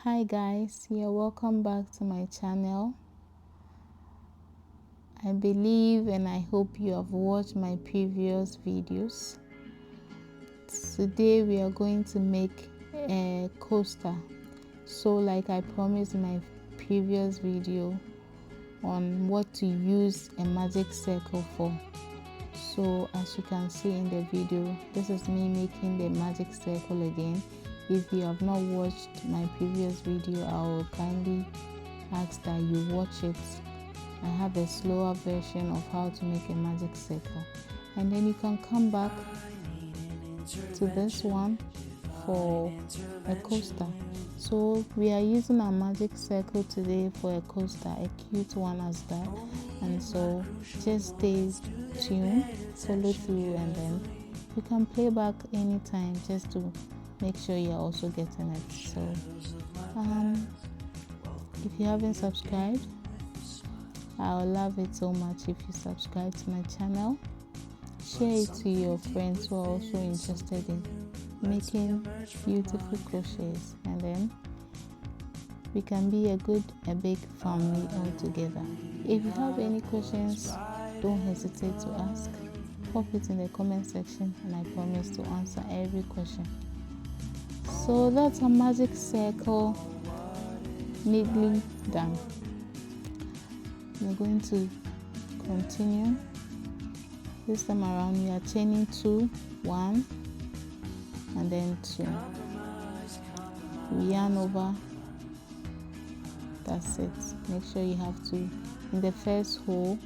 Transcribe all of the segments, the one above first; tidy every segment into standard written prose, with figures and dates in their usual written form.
Hi guys, you're welcome back to my channel. I believe and I hope you have watched my previous videos. Today we are going to make a coaster. So like I promised in my previous video on what to use a magic circle for. So as you can see in the video, this is me making the magic circle again. If you have not watched my previous video, I will kindly ask that you watch it. I have a slower version of how to make a magic circle, and then you can come back to this one for a coaster. So we are using our magic circle today for a coaster, a cute one as that. And so just stay tuned, follow through, and then you can play back anytime just to make sure you're also getting it. So if you haven't subscribed, I would love it so much if you subscribe to my channel. Share it to your friends who are also interested in making beautiful crochets, and then we can be a big family all together. If you have any questions, don't hesitate to ask. Pop it in the comment section and I promise to answer every question. So that's a magic circle neatly done. We're going to continue. This time around we are chaining 2, 1 and then 2. We yarn over. That's it. Make sure you have to, in the first hole,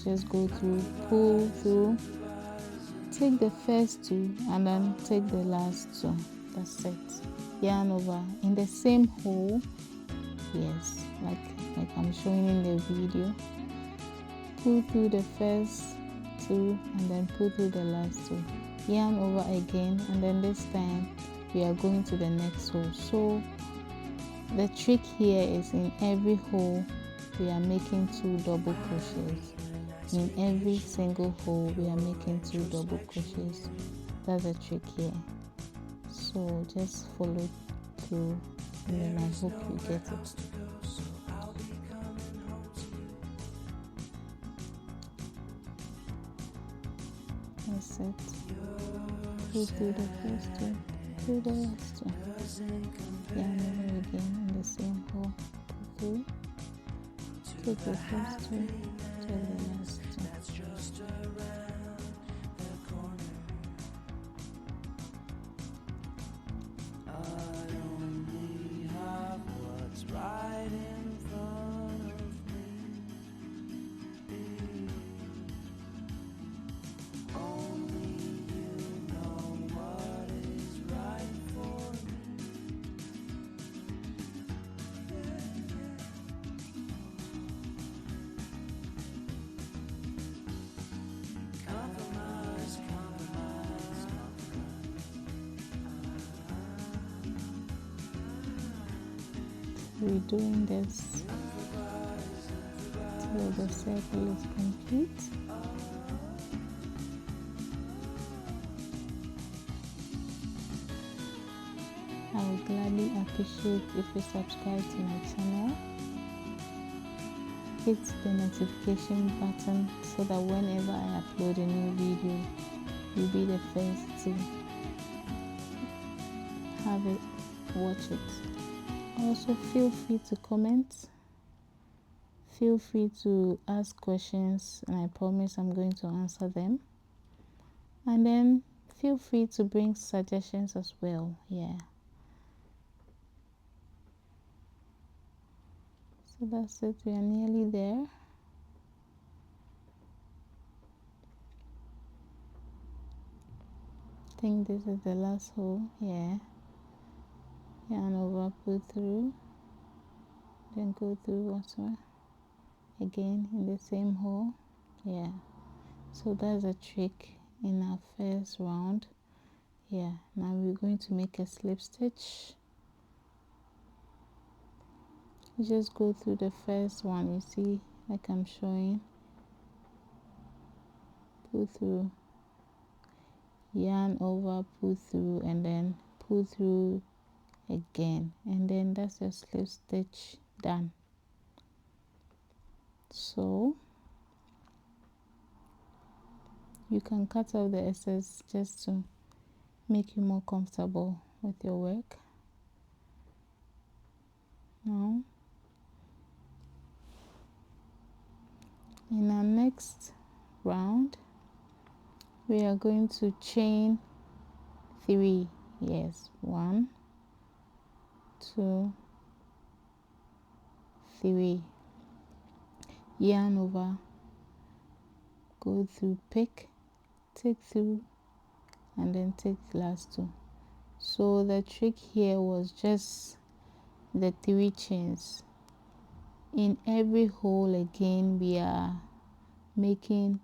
just go through, pull through, take the first 2 and then take the last 2. That's it. Yarn over in the same hole. Yes, like I'm showing in the video. Pull through the first 2 and then pull through the last 2. Yarn over again, and then this time we are going to the next hole. So the trick here is in every hole we are making 2 double crochets. In every single hole we are making 2 double crochets. That's the trick here. So just follow through and then I hope you get it. That's it. Pull through the first 2, through the last 2. Yarn over again in the same hole. Pull through. Take the first 2, take the last 2. We're doing this till the circle is complete. I would gladly appreciate if you subscribe to my channel. Hit the notification button so that whenever I upload a new video, you'll be the first to have it, watch it. Also feel free to comment, feel free to ask questions, and I promise I'm going to answer them. And then feel free to bring suggestions as well. Yeah, so that's it. We are nearly there. I think this is the last hole. Yeah, yarn over, pull through, then go through also again in the same hole. Yeah, so that's a trick in our first round. Yeah, now we're going to make a slip stitch. You just go through the first one, you see, like I'm showing. Pull through, yarn over, pull through, and then pull through again, and then that's your slip stitch done. So you can cut out the excess just to make you more comfortable with your work. Now in our next round we are going to chain 3. Yes, 1, 2, 3. Yarn over, go through, pick, take through, and then take the last 2. So the trick here was just the 3 chains. In every hole again we are making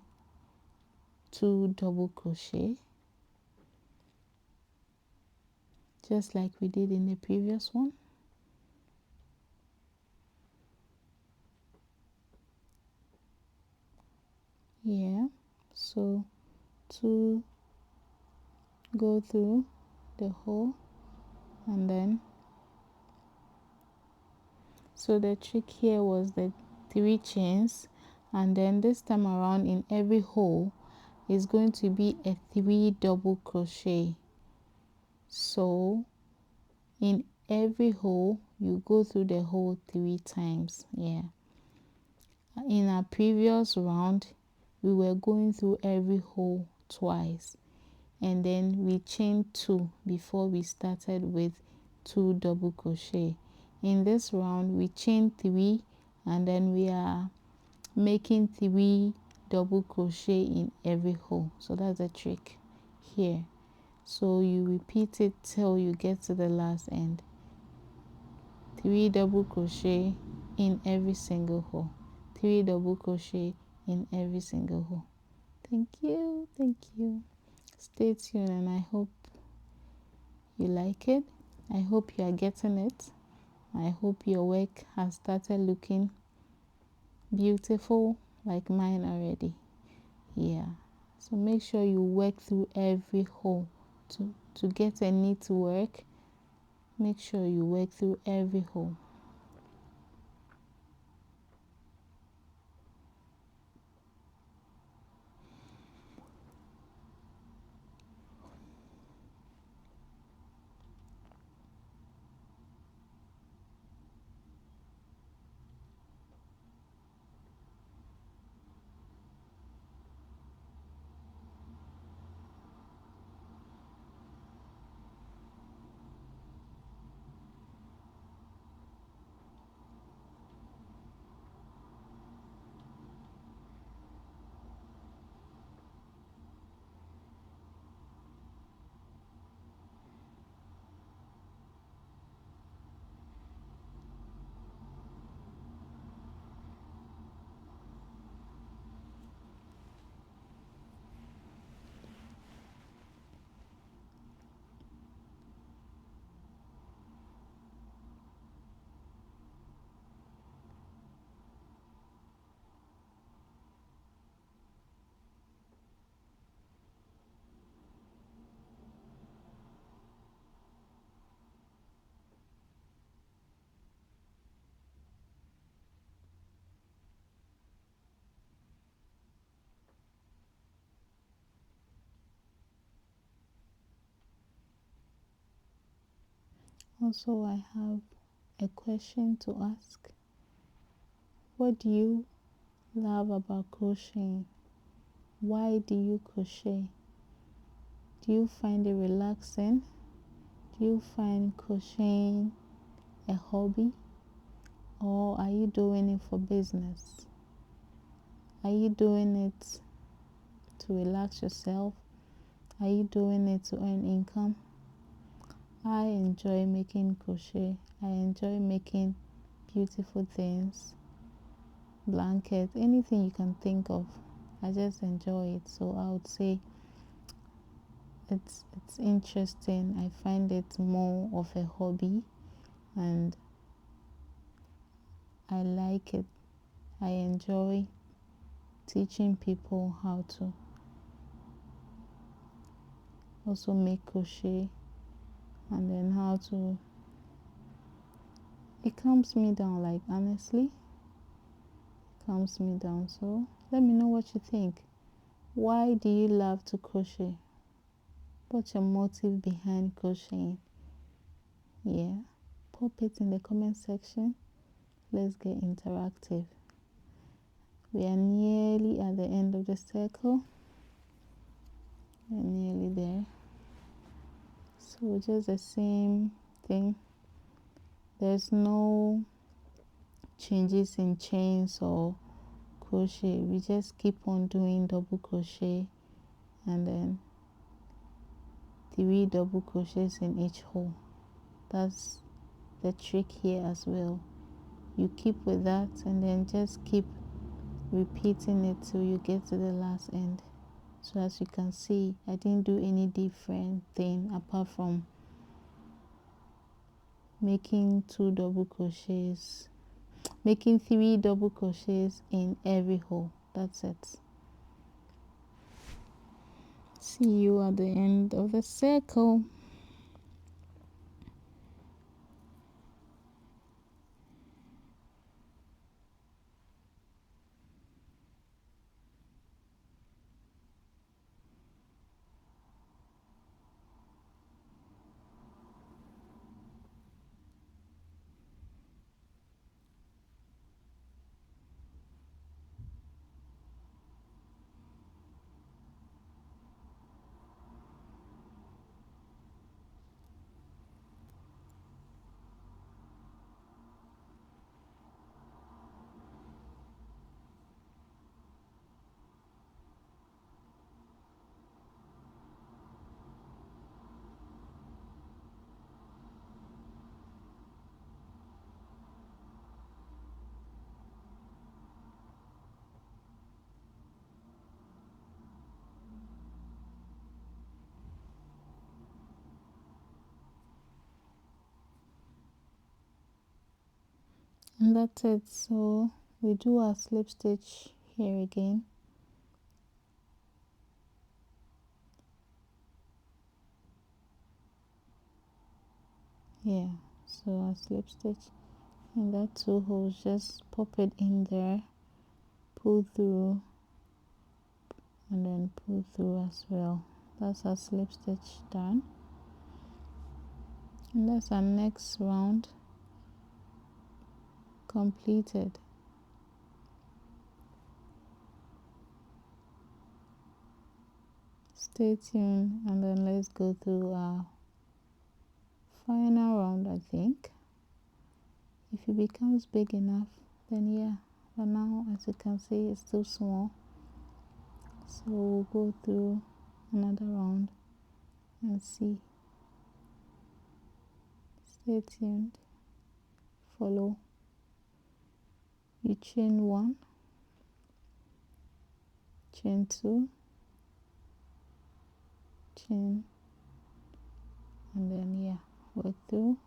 2 double crochet, just like we did in the previous one. Yeah, so 2 go through the hole, and then so the trick here was the 3 chains, and then this time around in every hole is going to be a 3 double crochet. So in every hole you go through the hole 3 times. Yeah, in our previous round we were going through every hole twice, and then we chained 2 before we started with 2 double crochet. In this round we chained 3, and then we are making 3 double crochet in every hole. So that's the trick here. So you repeat it till you get to the last end. 3 double crochet in every single hole, 3 double crochet in every single hole. Thank you, thank you. Stay tuned, and I hope you like it. I hope you are getting it. I hope your work has started looking beautiful like mine already. Yeah, so make sure you work through every hole to get a neat work. Make sure you work through every hole. Also, I have a question to ask. What do you love about crocheting? Why do you crochet? Do you find it relaxing? Do you find crocheting a hobby? Or are you doing it for business? Are you doing it to relax yourself? Are you doing it to earn income? I enjoy making crochet. I enjoy making beautiful things, blankets, anything you can think of. I just enjoy it. So I would say it's interesting. I find it more of a hobby, and I like it. I enjoy teaching people how to also make crochet, and then how to it calms me down, like honestly, it calms me down. So let me know what you think. Why do you love to crochet? What's your motive behind crocheting? Yeah, pop it in the comment section. Let's get interactive. We are nearly at the end of the circle. We're nearly there. So just the same thing. There's no changes in chains or crochet. We just keep on doing double crochet and then 3 double crochets in each hole. That's the trick here as well. You keep with that and then just keep repeating it till you get to the last end. So as you can see, I didn't do any different thing apart from making 2 double crochets, making 3 double crochets in every hole. That's it. See you at the end of the circle. And that's it. So we do our slip stitch here again. Yeah, so our slip stitch in that 2 holes, just pop it in there, pull through and then pull through as well. That's our slip stitch done, and that's our next round completed. Stay tuned and then let's go through our final round. I think if it becomes big enough, then yeah, but now as you can see it's too small, so we'll go through another round and see. Stay tuned, follow. You chain 1, chain 2, chain, and then yeah, work through,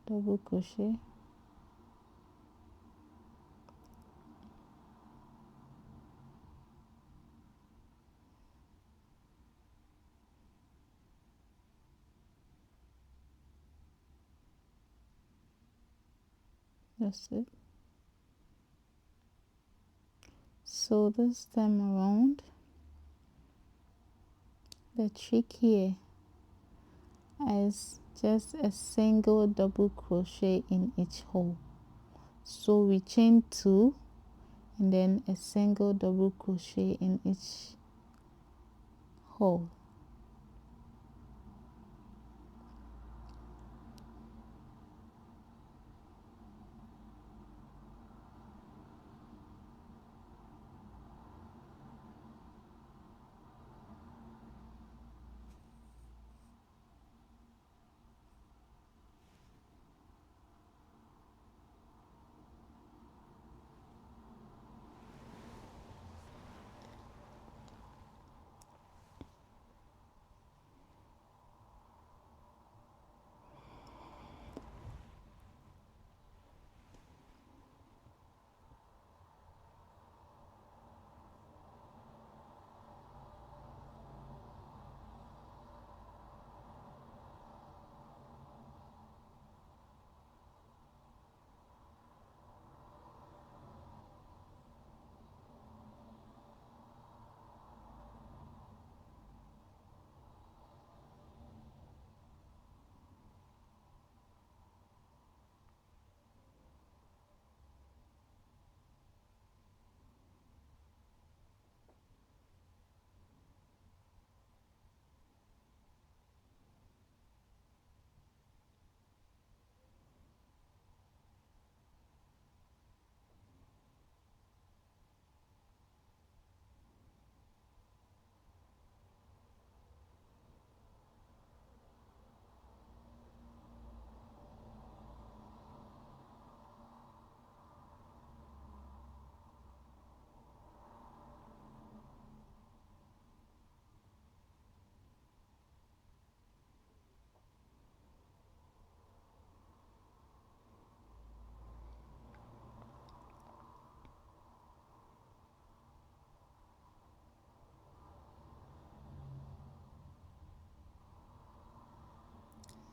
double crochet, that's it. So this time around, the trick here is just a single double crochet in each hole. So we chain 2 and then a single double crochet in each hole.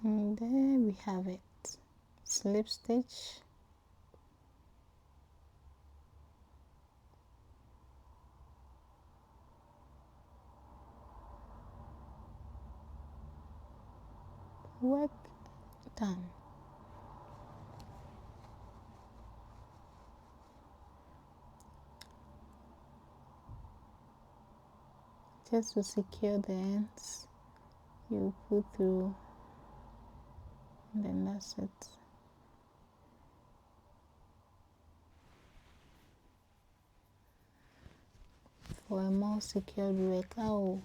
And there we have it. Slip stitch, work done. Just to secure the ends, you pull through, and then that's it. For a more secured work, I will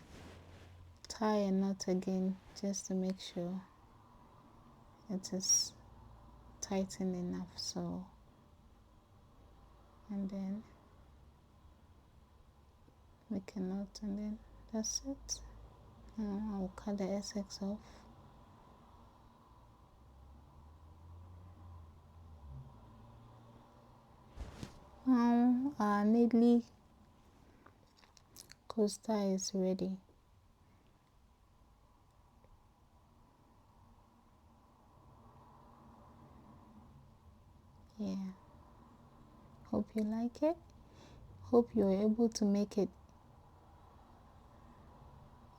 tie a knot again just to make sure it is tightened enough. So, and then make a knot, and then that's it. Now I'll cut the excess off. Now our needly coaster is ready. Yeah, hope you like it. Hope you're able to make it.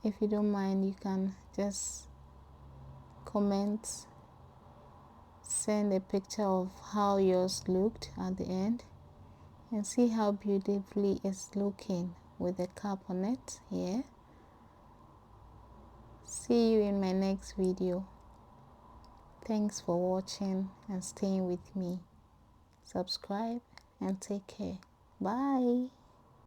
If you don't mind, you can just comment, send a picture of how yours looked at the end, and see how beautifully it's looking with the cap on it. Yeah. See you in my next video. Thanks for watching and staying with me. Subscribe and take care. Bye.